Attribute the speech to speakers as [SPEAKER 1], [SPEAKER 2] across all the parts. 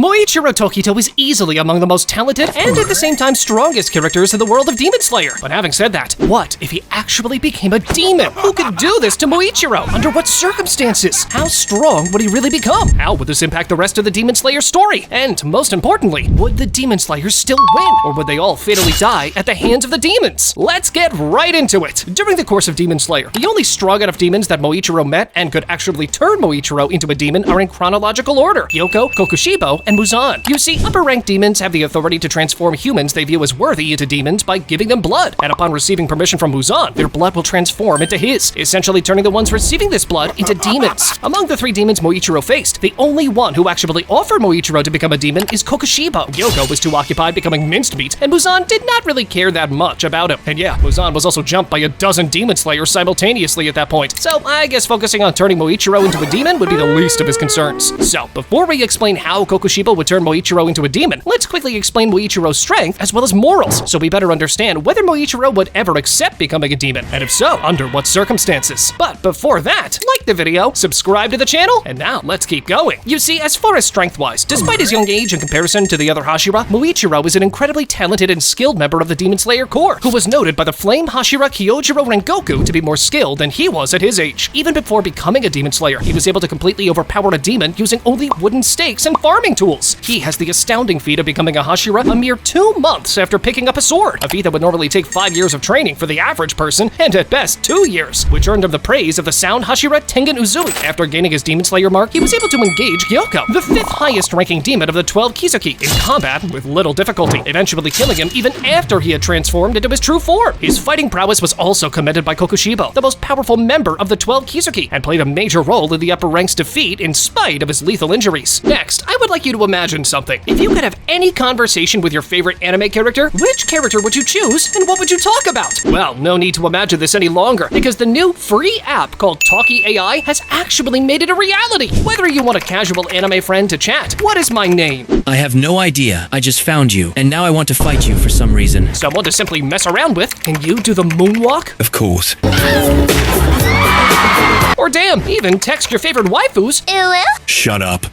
[SPEAKER 1] Muichiro Tokito is easily among the most talented and at the same time strongest characters in the world of Demon Slayer. But having said that, what if he actually became a demon? Who could do this to Muichiro? Under what circumstances? How strong would he really become? How would this impact the rest of the Demon Slayer story? And most importantly, would the Demon Slayers still win? Or would they all fatally die at the hands of the demons? Let's get right into it. During the course of Demon Slayer, the only strong enough demons that Muichiro met and could actually turn Muichiro into a demon are in chronological order: Kyoko, Kokushibo, and Muzan. You see, upper-ranked demons have the authority to transform humans they view as worthy into demons by giving them blood, and upon receiving permission from Muzan, their blood will transform into his, essentially turning the ones receiving this blood into demons. Among the three demons Muichiro faced, the only one who actually offered Muichiro to become a demon is Kokushibo. Kyoko was too occupied becoming minced meat, and Muzan did not really care that much about him. And yeah, Muzan was also jumped by a dozen demon slayers simultaneously at that point, so I guess focusing on turning Muichiro into a demon would be the least of his concerns. So, before we explain how Kokushibo would turn Muichiro into a demon, let's quickly explain Muichiro's strength as well as morals, so we better understand whether Muichiro would ever accept becoming a demon, and if so, under what circumstances. But before that, like the video, subscribe to the channel, and now let's keep going. You see, as far as strength-wise, despite his young age in comparison to the other Hashira, Muichiro is an incredibly talented and skilled member of the Demon Slayer Corps, who was noted by the Flame Hashira Kyojiro Rengoku to be more skilled than he was at his age. Even before becoming a Demon Slayer, he was able to completely overpower a demon using only wooden stakes and farming tools. He has the astounding feat of becoming a Hashira a mere 2 months after picking up a sword, a feat that would normally take 5 years of training for the average person, and at best 2 years, which earned him the praise of the sound Hashira Tengen Uzui. After gaining his Demon Slayer mark, he was able to engage Kyoko, the 5th highest ranking demon of the 12 Kizuki, in combat with little difficulty, eventually killing him even after he had transformed into his true form. His fighting prowess was also commended by Kokushibo, the most powerful member of the 12 Kizuki, and played a major role in the upper ranks' defeat in spite of his lethal injuries. Next, I would like you to imagine something. If you could have any conversation with your favorite anime character, which character would you choose and what would you talk about? Well, no need to imagine this any longer, because the new free app called Talkie AI has actually made it a reality. Whether you want a casual anime friend to chat, what is my name?
[SPEAKER 2] I have no idea. I just found you, and now I want to fight you for some reason.
[SPEAKER 1] Someone to simply mess around with? Can you do the moonwalk?
[SPEAKER 2] Of course.
[SPEAKER 1] Or damn, even text your favorite waifus.
[SPEAKER 2] Shut up.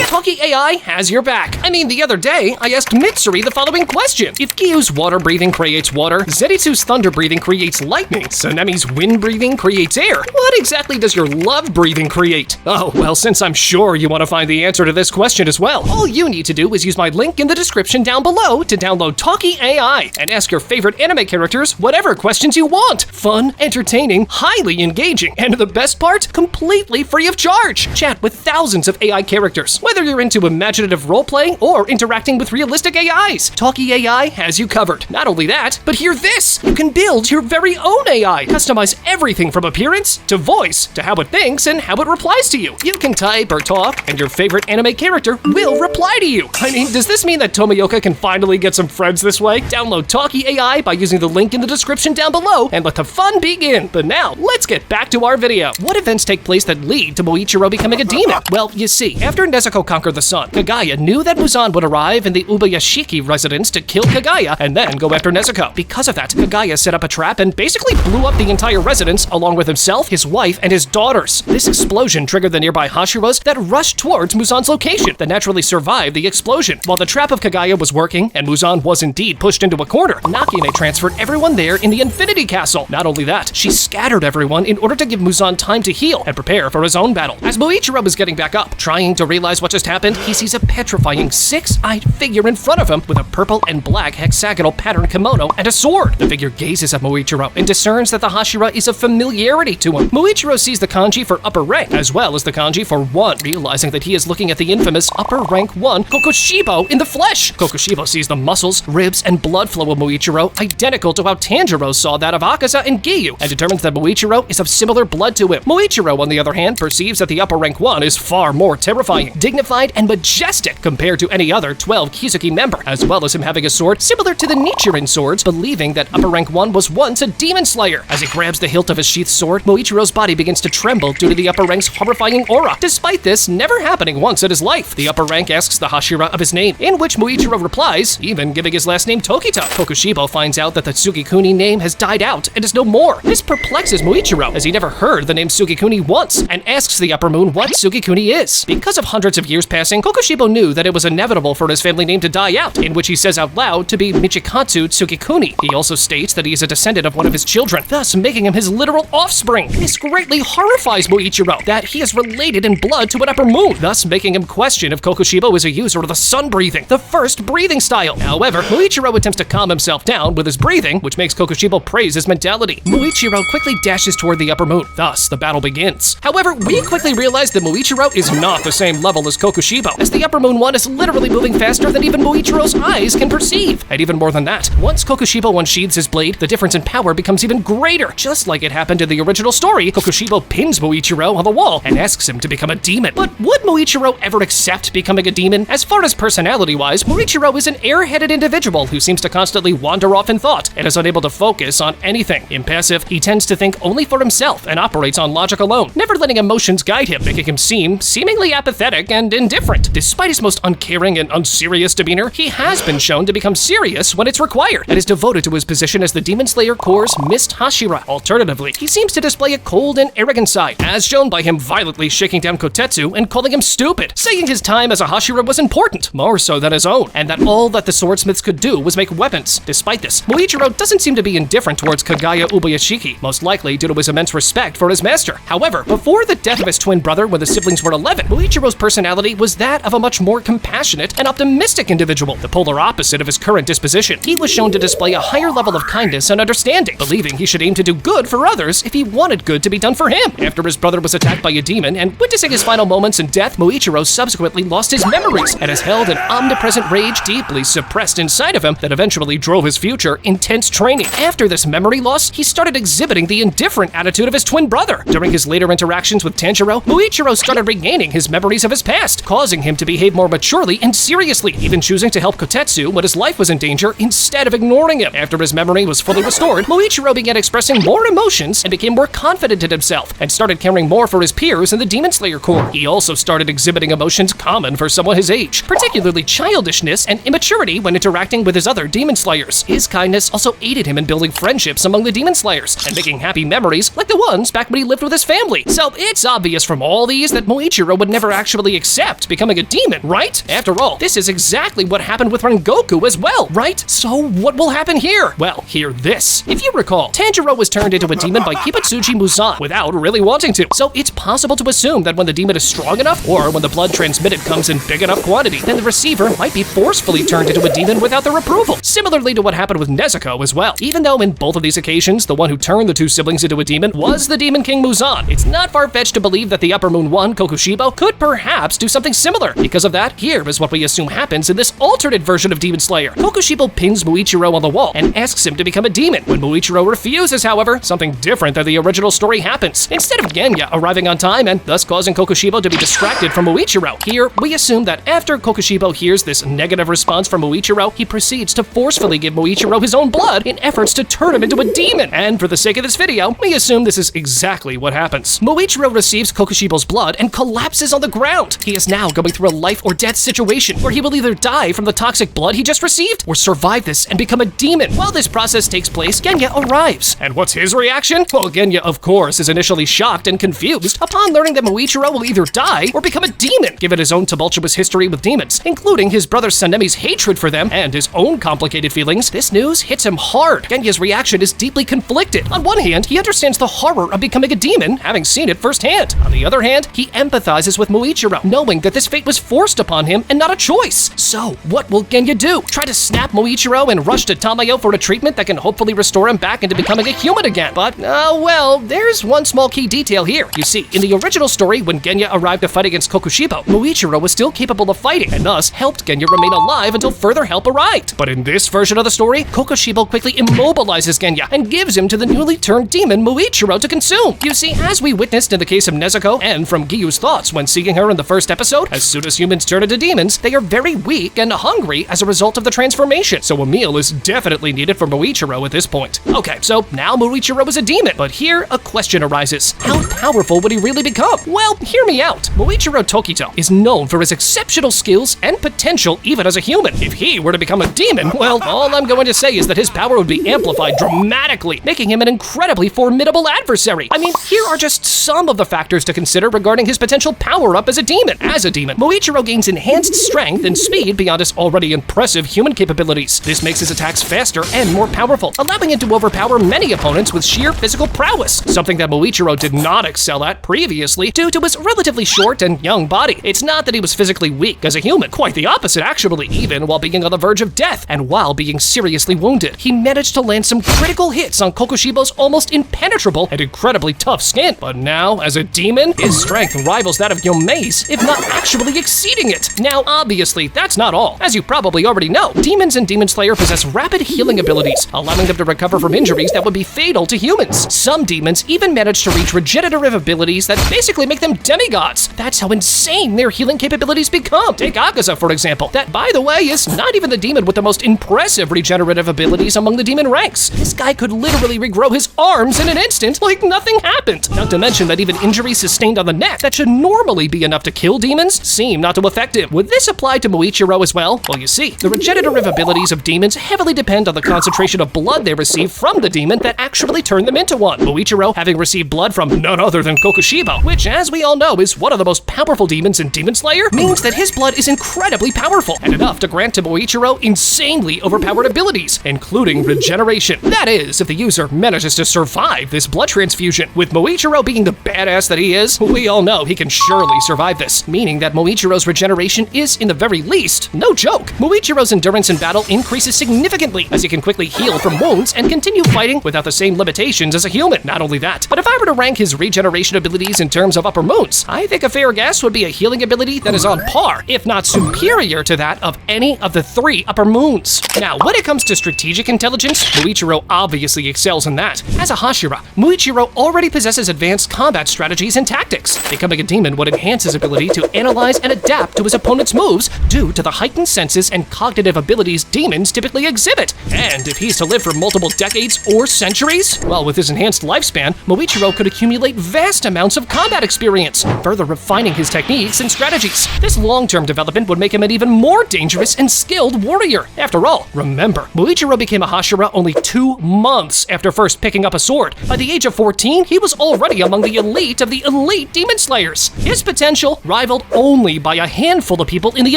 [SPEAKER 1] Talkie AI has your back. I mean, the other day, I asked Mitsuri the following question. If Gyu's water breathing creates water, Zenitsu's thunder breathing creates lightning, Sanemi's wind breathing creates air, what exactly does your love breathing create? Oh, well, since I'm sure you want to find the answer to this question as well, all you need to do is use my link in the description down below to download Talkie AI and ask your favorite anime characters whatever questions you want. Fun, entertaining, highly engaging, and the best part, completely free of charge. Chat with thousands of AI characters, whether you're into imaginative roleplay or interacting with realistic AIs. Talkie AI has you covered. Not only that, but hear this! You can build your very own AI. Customize everything from appearance to voice to how it thinks and how it replies to you. You can type or talk, and your favorite anime character will reply to you. I mean, does this mean that Tomoyoka can finally get some friends this way? Download Talkie AI by using the link in the description down below and let the fun begin. But now, let's get back to our video. What events take place that lead to Muichiro becoming a demon? Well, you see, after Nezuko conquered the sun, Kagaya knew that Muzan would arrive in the Ubayashiki residence to kill Kagaya and then go after Nezuko. Because of that, Kagaya set up a trap and basically blew up the entire residence along with himself, his wife, and his daughters. This explosion triggered the nearby Hashiras that rushed towards Muzan's location that naturally survived the explosion. While the trap of Kagaya was working and Muzan was indeed pushed into a corner, Nakine transferred everyone there in the Infinity Castle. Not only that, she scattered everyone in order to give Muzan time to heal and prepare for his own battle. As Muichiro was getting back up, trying to realize what just happened, he sees a petrifying six-eyed figure in front of him with a purple and black hexagonal pattern kimono and a sword. The figure gazes at Muichiro and discerns that the Hashira is of familiarity to him. Muichiro sees the kanji for upper rank as well as the kanji for 1, realizing that he is looking at the infamous upper rank 1 Kokushibo in the flesh. Kokushibo sees the muscles, ribs, and blood flow of Muichiro, identical to how Tanjiro saw that of Akaza and Giyu, and determines that Muichiro is of similar blood to him. Muichiro, on the other hand, perceives that the upper rank 1 is far more terrifying. Dignified dignified and majestic compared to any other 12 Kizuki member, as well as him having a sword similar to the Nichiren swords, believing that Upper Rank 1 was once a demon slayer. As he grabs the hilt of his sheathed sword, Muichiro's body begins to tremble due to the Upper Rank's horrifying aura. Despite this never happening once in his life, the Upper Rank asks the Hashira of his name, in which Muichiro replies, even giving his last name Tokito. Kokushibo finds out that the Sugikuni name has died out and is no more. This perplexes Muichiro, as he never heard the name Sugikuni once, and asks the Upper Moon what Sugikuni is. Because of hundreds of years passing, Kokushibo knew that it was inevitable for his family name to die out, in which he says out loud to be Michikatsu Tsukikuni. He also states that he is a descendant of one of his children, thus making him his literal offspring. This greatly horrifies Muichiro, that he is related in blood to an Upper Moon, thus making him question if Kokushibo is a user of the sun breathing, the first breathing style. However, Muichiro attempts to calm himself down with his breathing, which makes Kokushibo praise his mentality. Muichiro quickly dashes toward the Upper Moon, thus the battle begins. However, we quickly realize that Muichiro is not the same level as Kokushibo, as the Upper Moon 1 is literally moving faster than even Muichiro's eyes can perceive. And even more than that, once Kokushibo unsheathes his blade, the difference in power becomes even greater. Just like it happened in the original story, Kokushibo pins Muichiro on the wall and asks him to become a demon. But would Muichiro ever accept becoming a demon? As far as personality-wise, Muichiro is an airheaded individual who seems to constantly wander off in thought and is unable to focus on anything. Impassive, he tends to think only for himself and operates on logic alone, never letting emotions guide him, making him seem seemingly apathetic and indifferent. Despite his most uncaring and unserious demeanor, he has been shown to become serious when it's required and is devoted to his position as the Demon Slayer Corps' Mist Hashira. Alternatively, he seems to display a cold and arrogant side, as shown by him violently shaking down Kotetsu and calling him stupid, saying his time as a Hashira was important, more so than his own, and that all that the swordsmiths could do was make weapons. Despite this, Muichiro doesn't seem to be indifferent towards Kagaya Ubuyashiki, most likely due to his immense respect for his master. However, before the death of his twin brother when the siblings were 11, Muichiro's personality was that of a much more compassionate and optimistic individual, the polar opposite of his current disposition. He was shown to display a higher level of kindness and understanding, believing he should aim to do good for others if he wanted good to be done for him. After his brother was attacked by a demon and witnessing his final moments in death, Muichiro subsequently lost his memories and has held an omnipresent rage deeply suppressed inside of him that eventually drove his future intense training. After this memory loss, he started exhibiting the indifferent attitude of his twin brother. During his later interactions with Tanjiro, Muichiro started regaining his memories of his past, causing him to behave more maturely and seriously, even choosing to help Kotetsu when his life was in danger instead of ignoring him. After his memory was fully restored, Muichiro began expressing more emotions and became more confident in himself, and started caring more for his peers in the Demon Slayer Corps. He also started exhibiting emotions common for someone his age, particularly childishness and immaturity when interacting with his other Demon Slayers. His kindness also aided him in building friendships among the Demon Slayers, and making happy memories like the ones back when he lived with his family. So it's obvious from all these that Muichiro would never actually accept becoming a demon, right? After all, this is exactly what happened with Rengoku as well, right? So what will happen here? Well, hear this. If you recall, Tanjiro was turned into a demon by Kibutsuji Muzan without really wanting to. So it's possible to assume that when the demon is strong enough, or when the blood transmitted comes in big enough quantity, then the receiver might be forcefully turned into a demon without their approval. Similarly to what happened with Nezuko as well. Even though in both of these occasions, the one who turned the two siblings into a demon was the Demon King Muzan, it's not far-fetched to believe that the Upper Moon 1, Kokushibo, could perhaps do something similar. Because of that, here is what we assume happens in this alternate version of Demon Slayer. Kokushibo pins Muichiro on the wall and asks him to become a demon. When Muichiro refuses, however, something different than the original story happens. Instead of Genya arriving on time and thus causing Kokushibo to be distracted from Muichiro, here we assume that after Kokushibo hears this negative response from Muichiro, he proceeds to forcefully give Muichiro his own blood in efforts to turn him into a demon. And for the sake of this video, we assume this is exactly what happens. Muichiro receives Kokushibo's blood and collapses on the ground. He is now going through a life or death situation where he will either die from the toxic blood he just received or survive this and become a demon. While this process takes place, Genya arrives. And what's his reaction? Well, Genya, of course, is initially shocked and confused upon learning that Muichiro will either die or become a demon, given his own tumultuous history with demons, including his brother Sanemi's hatred for them and his own complicated feelings. This news hits him hard. Genya's reaction is deeply conflicted. On one hand, he understands the horror of becoming a demon, having seen it firsthand. On the other hand, he empathizes with Muichiro, knowing that this fate was forced upon him and not a choice. So, what will Genya do? Try to snap Muichiro and rush to Tamayo for a treatment that can hopefully restore him back into becoming a human again. But, well, there's one small key detail here. You see, in the original story, when Genya arrived to fight against Kokushibo, Muichiro was still capable of fighting, and thus helped Genya remain alive until further help arrived. But in this version of the story, Kokushibo quickly immobilizes Genya and gives him to the newly turned demon Muichiro to consume. You see, as we witnessed in the case of Nezuko, and from Gyu's thoughts when seeking her in the first episode episode, as soon as humans turn into demons, they are very weak and hungry as a result of the transformation, so a meal is definitely needed for Muichiro at this point. Okay, so now Muichiro is a demon, but here a question arises. How powerful would he really become? Well, hear me out. Muichiro Tokito is known for his exceptional skills and potential even as a human. If he were to become a demon, well, all I'm going to say is that his power would be amplified dramatically, making him an incredibly formidable adversary. I mean, here are just some of the factors to consider regarding his potential power-up as a demon. As a demon, Muichiro gains enhanced strength and speed beyond his already impressive human capabilities. This makes his attacks faster and more powerful, allowing him to overpower many opponents with sheer physical prowess, something that Muichiro did not excel at previously due to his relatively short and young body. It's not that he was physically weak as a human, quite the opposite actually. Even while being on the verge of death and while being seriously wounded, he managed to land some critical hits on Kokushibo's almost impenetrable and incredibly tough skin. But now, as a demon, his strength rivals that of Yomei's, if not actually exceeding it. Now, obviously, that's not all. As you probably already know, demons in Demon Slayer possess rapid healing abilities, allowing them to recover from injuries that would be fatal to humans. Some demons even manage to reach regenerative abilities that basically make them demigods. That's how insane their healing capabilities become. Take Akaza, for example. That, by the way, is not even the demon with the most impressive regenerative abilities among the demon ranks. This guy could literally regrow his arms in an instant like nothing happened. Not to mention that even injuries sustained on the neck that should normally be enough to kill demons seem not to affect him. Would this apply to Muichiro as well? Well, you see, the regenerative abilities of demons heavily depend on the concentration of blood they receive from the demon that actually turn them into one. Muichiro, having received blood from none other than Kokushibo, which, as we all know, is one of the most powerful demons in Demon Slayer, means that his blood is incredibly powerful and enough to grant to Muichiro insanely overpowered abilities, including regeneration. That is, if the user manages to survive this blood transfusion. With Muichiro being the badass that he is, we all know he can surely survive this, meaning that Muichiro's regeneration is, in the very least, no joke. Muichiro's endurance in battle increases significantly, as he can quickly heal from wounds and continue fighting without the same limitations as a human. Not only that, but if I were to rank his regeneration abilities in terms of upper moons, I think a fair guess would be a healing ability that is on par, if not superior to that of any of the 3 upper moons. Now, when it comes to strategic intelligence, Muichiro obviously excels in that. As a Hashira, Muichiro already possesses advanced combat strategies and tactics. Becoming a demon would enhance his ability to analyze and adapt to his opponent's moves due to the heightened senses and cognitive abilities demons typically exhibit. And if he's to live for multiple decades or centuries, well, with his enhanced lifespan, Muichiro could accumulate vast amounts of combat experience, further refining his techniques and strategies. This long-term development would make him an even more dangerous and skilled warrior. After all, remember, Muichiro became a Hashira only 2 months after first picking up a sword. By the age of 14, he was already among the elite of the elite demon slayers. His potential rivaled only by a handful of people in the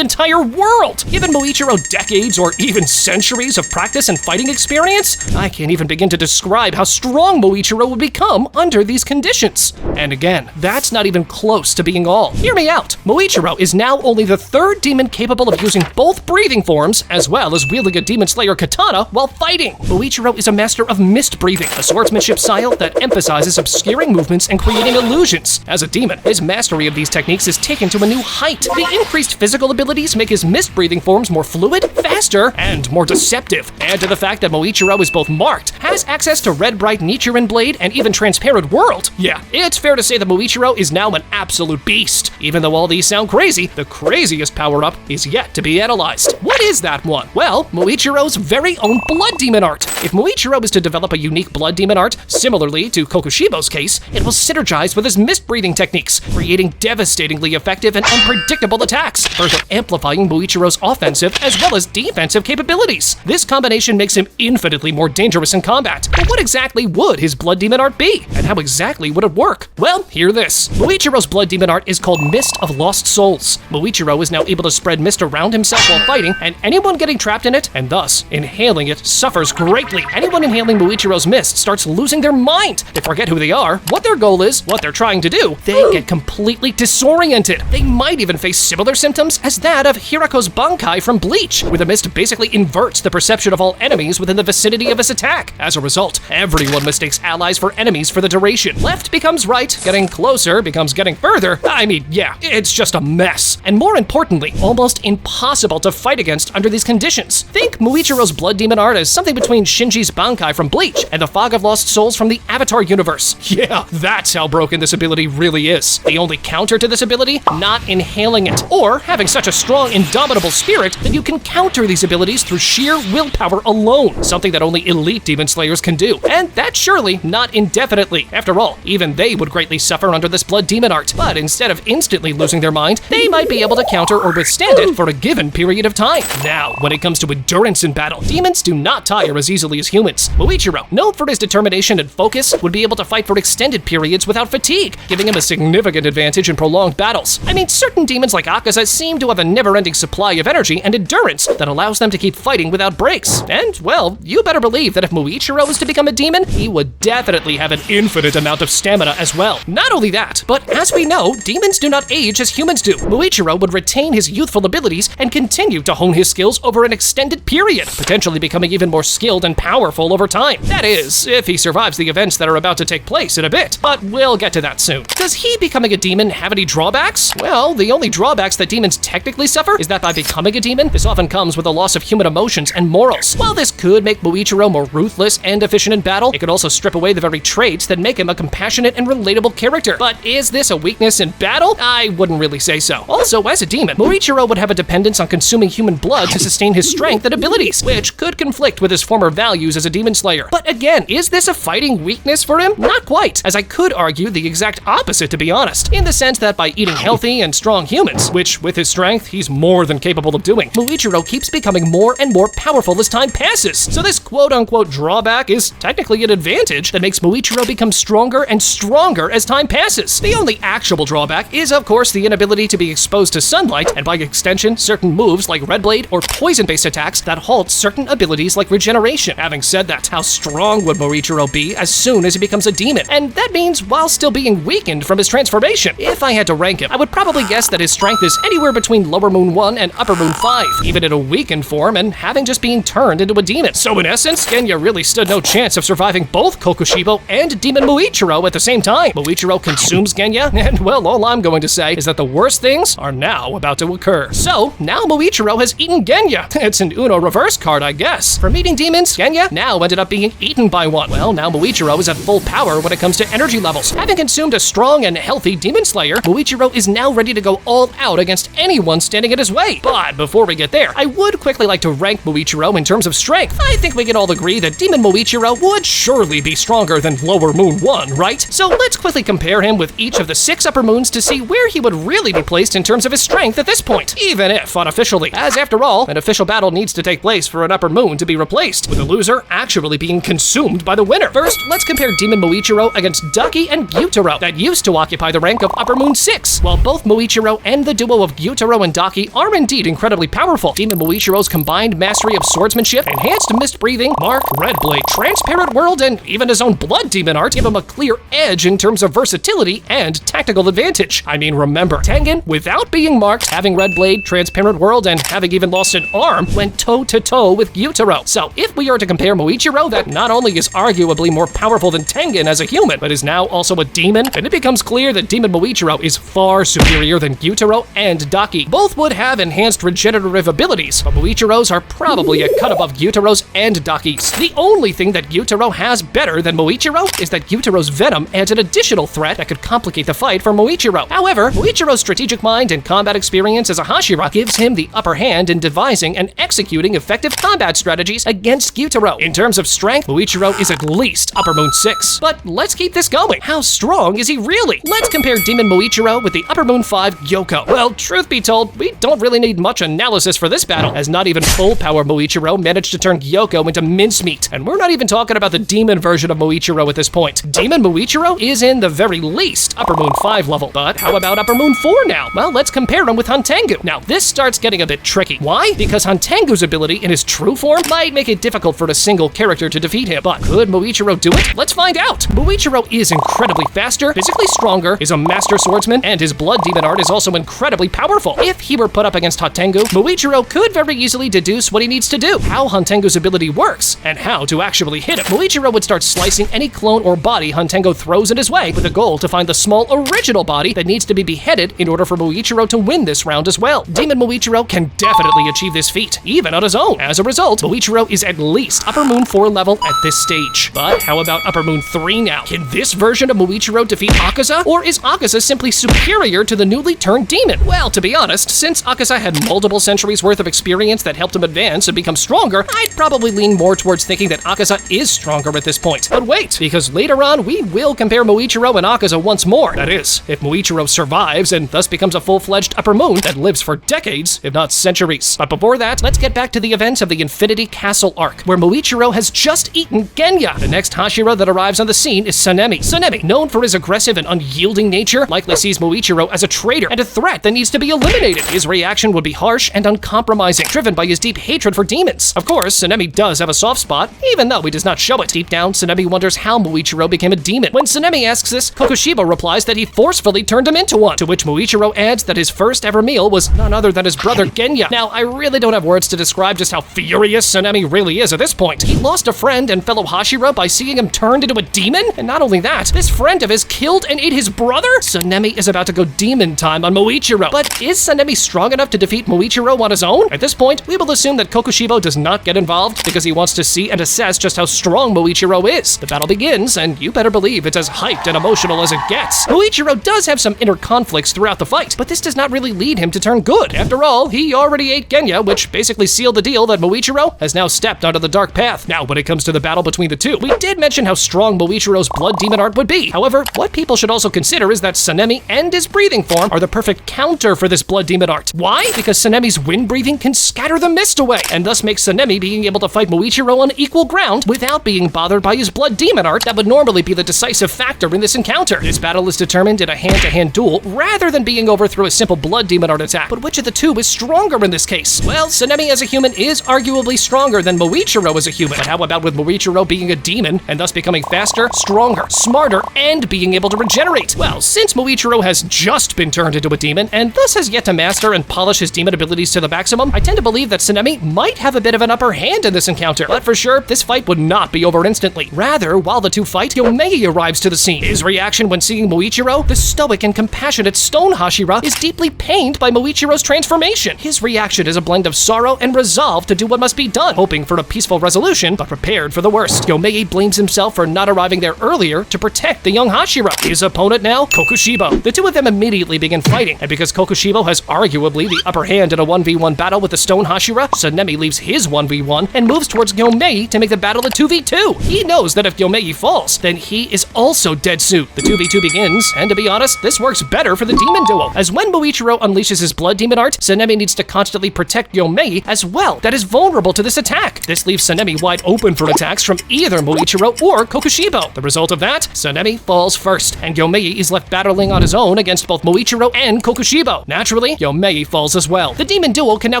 [SPEAKER 1] entire world. Given Muichiro decades or even centuries of practice and fighting experience, I can't even begin to describe how strong Muichiro would become under these conditions. And again, that's not even close to being all. Hear me out. Muichiro is now only the 3rd demon capable of using both breathing forms, as well as wielding a demon slayer katana while fighting. Muichiro is a master of mist breathing, a swordsmanship style that emphasizes obscuring movements and creating illusions. As a demon, his mastery of these techniques is taken to a new height. The increased physical abilities make his mist breathing forms more fluid, faster, and more deceptive. Add to the fact that Muichiro is both marked, has access to red bright Nichiren blade, and even transparent world. Yeah, it's fair to say that Muichiro is now an absolute beast. Even though all these sound crazy, the craziest power-up is yet to be analyzed. What is that one? Well, Muichiro's very own blood demon art. If Muichiro is to develop a unique blood demon art, similarly to Kokushibo's case, it will synergize with his mist breathing techniques, creating devastatingly effective and unpredictable attacks, further amplifying Muichiro's offensive as well as defensive capabilities. This combination makes him infinitely more dangerous in combat. But what exactly would his blood demon art be? And how exactly would it work? Well, hear this. Muichiro's blood demon art is called Mist of Lost Souls. Muichiro is now able to spread mist around himself while fighting, and anyone getting trapped in it, and thus inhaling it, suffers greatly. Anyone inhaling Muichiro's mist starts losing their mind. They forget who they are, what their goal is, what they're trying to do. They get completely disoriented. They might even face similar symptoms as that of Hirako's Bankai from Bleach, where the mist basically inverts the perception of all enemies within the vicinity of his attack. As a result, everyone mistakes allies for enemies for the duration. Left becomes right, getting closer becomes getting further. I mean, yeah, it's just a mess. And more importantly, almost impossible to fight against under these conditions. Think Muichiro's blood demon art as something between Shinji's Bankai from Bleach and the Fog of Lost Souls from the Avatar universe. Yeah, that's how broken this ability really is. The only counter to this ability? not inhaling it, or having such a strong, indomitable spirit that you can counter these abilities through sheer willpower alone, something that only elite demon slayers can do. And that's surely not indefinitely. After all, even they would greatly suffer under this blood demon art, but instead of instantly losing their mind, they might be able to counter or withstand it for a given period of time. Now, when it comes to endurance in battle, demons do not tire as easily as humans. Muichiro, known for his determination and focus, would be able to fight for extended periods without fatigue, giving him a significant advantage in prolonged battles. I mean, certain demons like Akaza seem to have a never-ending supply of energy and endurance that allows them to keep fighting without breaks. And, well, you better believe that if Muichiro was to become a demon, he would definitely have an infinite amount of stamina as well. Not only that, but as we know, demons do not age as humans do. Muichiro would retain his youthful abilities and continue to hone his skills over an extended period, potentially becoming even more skilled and powerful over time. That is, if he survives the events that are about to take place in a bit, but we'll get to that soon. Does he becoming a demon have any drawbacks? Well, the only drawbacks that demons technically suffer is that by becoming a demon, this often comes with a loss of human emotions and morals. While this could make Muichiro more ruthless and efficient in battle, it could also strip away the very traits that make him a compassionate and relatable character. But is this a weakness in battle? I wouldn't really say so. Also, as a demon, Muichiro would have a dependence on consuming human blood to sustain his strength and abilities, which could conflict with his former values as a demon slayer. But again, is this a fighting weakness for him? Not quite, as I could argue the exact opposite, to be honest, in the sense that by eating healthy and strong humans, which with his strength, he's more than capable of doing, Muichiro keeps becoming more and more powerful as time passes. So this quote-unquote drawback is technically an advantage that makes Muichiro become stronger and stronger as time passes. The only actual drawback is, of course, the inability to be exposed to sunlight, and by extension, certain moves like Red Blade or poison-based attacks that halt certain abilities like regeneration. Having said that, how strong would Muichiro be as soon as he becomes a demon? And that means while still being weakened from his transformation. If I had to rank him, I would probably guess that his strength is anywhere between Lower Moon 1 and Upper Moon 5, even in a weakened form and having just been turned into a demon. So in essence, Genya really stood no chance of surviving both Kokushibo and Demon Muichiro at the same time. Muichiro consumes Genya, and well, all I'm going to say is that the worst things are now about to occur. So now Muichiro has eaten Genya. It's an Uno reverse card, I guess. From eating demons, Genya now ended up being eaten by one. Well, now Muichiro is at full power when it comes to energy levels. Having consumed a strong and healthy demon slayer, Muichiro is now ready to go all out against anyone standing in his way. But before we get there, I would quickly like to rank Muichiro in terms of strength. I think we can all agree that Demon Muichiro would surely be stronger than Lower Moon 1, right? So let's quickly compare him with each of the 6 upper moons to see where he would really be placed in terms of his strength at this point, even if unofficially, as after all, an official battle needs to take place for an upper moon to be replaced, with the loser actually being consumed by the winner. First, let's compare Demon Muichiro against Daki and Gyutaro that used to occupy the rank of Upper Moon 6. While both Muichiro and the duo of Gyutaro and Daki are indeed incredibly powerful, Demon Muichiro's combined mastery of swordsmanship, enhanced mist breathing, Mark, Red Blade, Transparent World, and even his own blood demon art give him a clear edge in terms of versatility and tactical advantage. I mean, remember, Tengen, without being marked, having Red Blade, Transparent World, and having even lost an arm, went toe-to-toe with Gyutaro. So if we are to compare Muichiro, that not only is arguably more powerful than Tengen as a human, but is now also a demon, then it becomes clear that Demon Muichiro is far superior than Gyutaro and Daki. Both would have enhanced regenerative abilities, but Muichiro's are probably a cut above Gyutaro's and Daki's. The only thing that Gyutaro has better than Muichiro is that Gyutaro's venom adds an additional threat that could complicate the fight for Muichiro. However, Muichiro's strategic mind and combat experience as a Hashira gives him the upper hand in devising and executing effective combat strategies against Gyutaro. In terms of strength, Muichiro is at least Upper Moon 6. But let's keep this going. How strong is he really? Let's compare Demon Muichiro with the Upper Moon 5 Gyoko. Well, truth be told, we don't really need much analysis for this battle, as not even full power Muichiro managed to turn Gyoko into mincemeat. And we're not even talking about the demon version of Muichiro at this point. Demon Muichiro is in the very least Upper Moon 5 level. But how about Upper Moon 4 now? Well, let's compare him with Hantengu. Now, this starts getting a bit tricky. Why? Because Hantengu's ability in his true form might make it difficult for a single character to defeat him. But could Muichiro do it? Let's find out. Muichiro is incredibly faster, physically stronger, is a master swordsman, and his blood demon art is also incredibly powerful. If he were put up against Hantengu, Muichiro could very easily deduce what he needs to do, how Hantengu's ability works, and how to actually hit him. Muichiro would start slicing any clone or body Hantengu throws in his way, with a goal to find the small original body that needs to be beheaded in order for Muichiro to win this round as well. Demon Muichiro can definitely achieve this feat, even on his own. As a result, Muichiro is at least Upper Moon 4 level at this stage. But how about Upper Moon 3 now? Can this version of Muichiro defeat Akaza? Or is Akaza simply superior compared to the newly turned demon? Well, to be honest, since Akaza had multiple centuries worth of experience that helped him advance and become stronger, I'd probably lean more towards thinking that Akaza is stronger at this point. But wait, because later on, we will compare Muichiro and Akaza once more. That is, if Muichiro survives and thus becomes a full-fledged upper moon that lives for decades, if not centuries. But before that, let's get back to the events of the Infinity Castle arc, where Muichiro has just eaten Genya. The next Hashira that arrives on the scene is Sanemi. Sanemi, known for his aggressive and unyielding nature, likely sees Muichiro as a traitor and a threat that needs to be eliminated. His reaction would be harsh and uncompromising, driven by his deep hatred for demons. Of course, Sanemi does have a soft spot, even though he does not show it. Deep down, Sanemi wonders how Muichiro became a demon. When Sanemi asks this, Kokushibo replies that he forcefully turned him into one, to which Muichiro adds that his first ever meal was none other than his brother Genya. Now, I really don't have words to describe just how furious Sanemi really is at this point. He lost a friend and fellow Hashira by seeing him turned into a demon, and not only that, this friend of his killed and ate his brother? Sanemi is about to go demon time on Muichiro. But is Sanemi strong enough to defeat Muichiro on his own? At this point, we will assume that Kokushibo does not get involved because he wants to see and assess just how strong Muichiro is. The battle begins, and you better believe it's as hyped and emotional as it gets. Muichiro does have some inner conflicts throughout the fight, but this does not really lead him to turn good. After all, he already ate Genya, which basically sealed the deal that Muichiro has now stepped onto the dark path. Now, when it comes to the battle between the two, we did mention how strong Muichiro's blood demon art would be. However, what people should also consider is that Sanemi and his breathing form are the perfect counter for this blood demon art. Why? Because Sanemi's wind breathing can scatter the mist away, and thus make Sanemi being able to fight Muichiro on equal ground without being bothered by his blood demon art that would normally be the decisive factor in this encounter. This battle is determined in a hand-to-hand duel rather than being over through a simple blood demon art attack. But which of the two is stronger in this case? Well, Sanemi as a human is arguably stronger than Muichiro as a human. But how about with Muichiro being a demon and thus becoming faster, stronger, smarter, and being able to regenerate? Well, since Muichiro has just been turned into a demon and thus has yet to master and polish his demon abilities to the maximum, I tend to believe that Sanemi might have a bit of an upper hand in this encounter. But for sure, this fight would not be over instantly. Rather, while the two fight, Yomei arrives to the scene. His reaction when seeing Muichiro, the stoic and compassionate stone Hashira, is deeply pained by Muichiro's transformation. His reaction is a blend of sorrow and resolve to do what must be done, hoping for a peaceful resolution, but prepared for the worst. Yomei blames himself for not arriving there earlier to protect the young Hashira. His opponent now, Kokushibo. The two of them immediately begin fighting, and because Kokushibo has arguably the upper hand in a 1v1 battle with the stone Hashira, Sanemi leaves his 1v1 and moves towards Yomei to make the battle a 2v2. He knows that if Yomei falls, then he is also dead soon. The 2v2 begins, and to be honest, this works better for the demon duo, as when Muichiro unleashes his blood demon art, Sanemi needs to constantly protect Yomei as well, that is vulnerable to this attack. This leaves Sanemi wide open for attacks from either Muichiro or Kokushibo. The result of that, Sanemi falls first, and Yomei is left battling on his own against both Muichiro and Kokushibo. Naturally, Yomei falls as well. The demon duo can now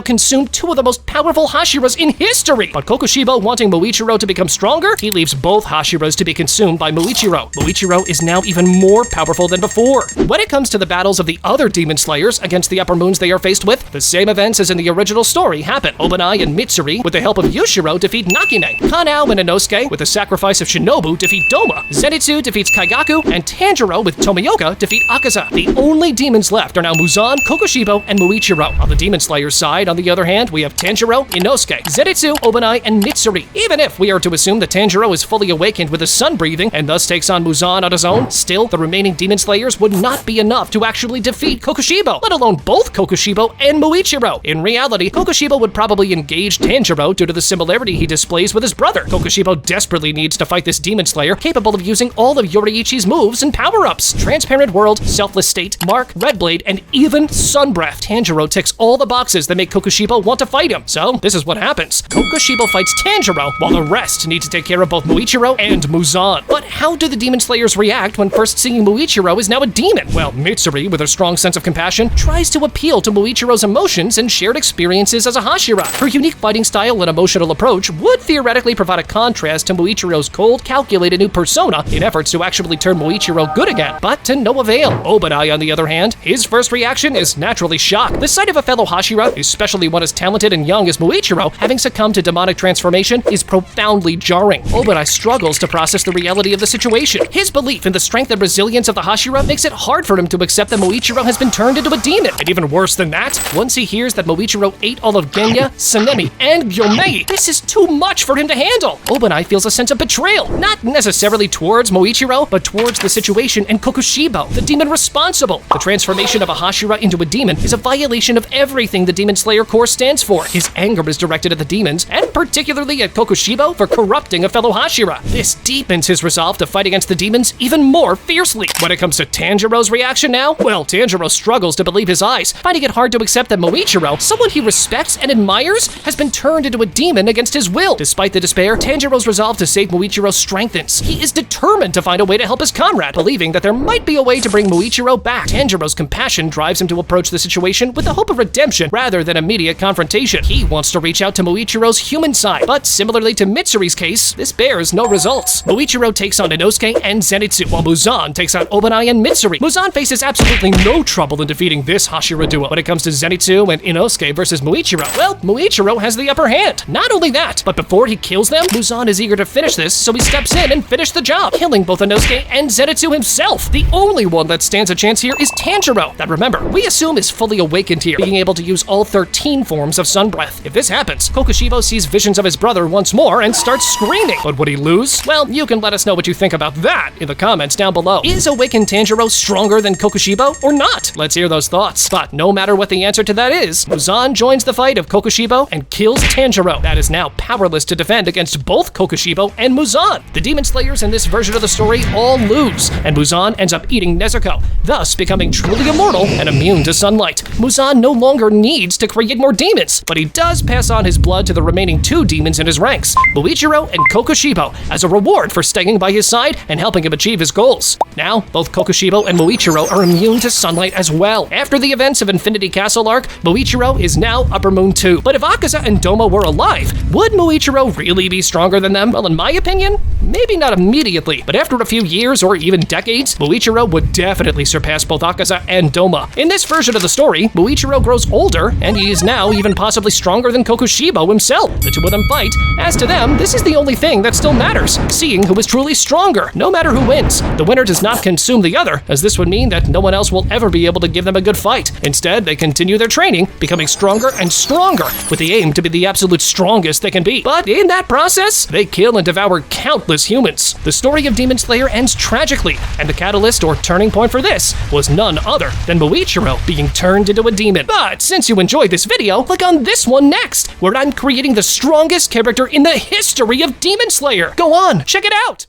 [SPEAKER 1] consume two of the most powerful Hashiras in history, but Kokushibo wanting Muichiro to become stronger, he leaves both Hashiras to be consumed by Muichiro. Muichiro is now even more powerful than before. When it comes to the battles of the other demon slayers against the upper moons they are faced with, the same events as in the original story happen. Obanai and Mitsuri, with the help of Yushiro, defeat Nakine. Kanao and Inosuke, with the sacrifice of Shinobu, defeat Doma. Zenitsu defeats Kaigaku, and Tanjiro with Tomioka defeat Akaza. The only demons left are now Muzan, Kokushibo, and Muichiro. On the demon slayer's side, on the other hand, we have Tanjiro, Inosuke, Zenitsu, Obanai, and Mitsuri. Even if we are to assume that Tanjiro is fully awakened with his sun breathing and thus takes on Muzan on his own, still, the remaining demon slayers would not be enough to actually defeat Kokushibo, let alone both Kokushibo and Muichiro. In reality, Kokushibo would probably engage Tanjiro due to the similarity he displays with his brother. Kokushibo desperately needs to fight this demon slayer, capable of using all of Yoriichi's moves and power-ups. Transparent World, Selfless State, Mark, Red Blade, and even Sun Breath. Tanjiro ticks all the boxes that make Kokushibo want to fight him. So, this is what happens. Kokushibo fights Tanjiro, while the rest need to take care of both Muichiro and Muzan. But how do the demon slayers react when first seeing Muichiro is now a demon? Well, Mitsuri, with her strong sense of compassion, tries to appeal to Muichiro's emotions and shared experiences as a Hashira. Her unique fighting style and emotional approach would theoretically provide a contrast to Muichiro's cold, calculated new persona in efforts to actually turn Muichiro good again, but to no avail. Obanai, on the other hand, his first reaction is naturally shock. The sight of a fellow Hashira, especially one as talented and young as Muichiro, having succumbed to demonic transformation is profoundly jarring. Obanai struggles to process the reality of the situation. His belief in the strength and resilience of the Hashira makes it hard for him to accept that Muichiro has been turned into a demon. And even worse than that, once he hears that Muichiro ate all of Genya, Sanemi, and Yomei, this is too much for him to handle. Obanai feels a sense of betrayal, not necessarily towards Muichiro, but towards the situation and Kokushibo, the demon responsible Kokushibo. The transformation of a Hashira into a demon is a violation of everything the Demon Slayer core stands for. His anger is directed at the demons, and particularly at Kokushibo for corrupting a fellow Hashira. This deepens his resolve to fight against the demons even more fiercely. When it comes to Tanjiro's reaction now, well, Tanjiro struggles to believe his eyes, finding it hard to accept that Muichiro, someone he respects and admires, has been turned into a demon against his will. Despite the despair, Tanjiro's resolve to save Muichiro strengthens. He is determined to find a way to help his comrade, believing that there might be a way to bring Muichiro back. Tanjiro's compassion drives him to approach the situation with the hope of redemption rather than immediate confrontation. He wants to reach out to Muichiro's human side, but similarly to Mitsuri's case, this bears no results. Muichiro takes on Inosuke and Zenitsu, while Muzan takes on Obanai and Mitsuri. Muzan faces absolutely no trouble in defeating this Hashira duo. When it comes to Zenitsu and Inosuke versus Muichiro, well, Muichiro has the upper hand. Not only that, but before he kills them, Muzan is eager to finish this, so he steps in and finishes the job, killing both Inosuke and Zenitsu himself. The only one that stands a chance here is Tanjiro, that remember, we assume is fully awakened here, being able to use all 13 forms of Sun Breath. If this happens, Kokushibo sees visions of his brother once more and starts screaming. But would he lose? Well, you can let us know what you think about that in the comments down below. Is awakened Tanjiro stronger than Kokushibo or not? Let's hear those thoughts. But no matter what the answer to that is, Muzan joins the fight of Kokushibo and kills Tanjiro, that is now powerless to defend against both Kokushibo and Muzan. The Demon Slayers in this version of the story all lose, and Muzan ends up eating Nezuko, thus becoming truly immortal and immune to sunlight. Muzan no longer needs to create more demons, but he does pass on his blood to the remaining 2 demons in his ranks, Muichiro and Kokushibo, as a reward for staying by his side and helping him achieve his goals. Now, both Kokushibo and Muichiro are immune to sunlight as well. After the events of Infinity Castle arc, Muichiro is now Upper Moon 2. But if Akaza and Doma were alive, would Muichiro really be stronger than them? Well, in my opinion, maybe not immediately, but after a few years or even decades, Muichiro would definitely surpass both Akaza and Doma. In this version of the story, Muichiro grows older, and he is now even possibly stronger than Kokushibo himself. The 2 of them fight. As to them, this is the only thing that still matters, seeing who is truly stronger, no matter who wins. The winner does not consume the other, as this would mean that no one else will ever be able to give them a good fight. Instead, they continue their training, becoming stronger and stronger, with the aim to be the absolute strongest they can be. But in that process, they kill and devour countless humans. The story of Demon Slayer ends tragically, and the catalyst or turning point for this was none other than Muichiro being turned into a demon. But since you enjoyed this video, click on this one next, where I'm creating the strongest character in the history of Demon Slayer. Go on, check it out!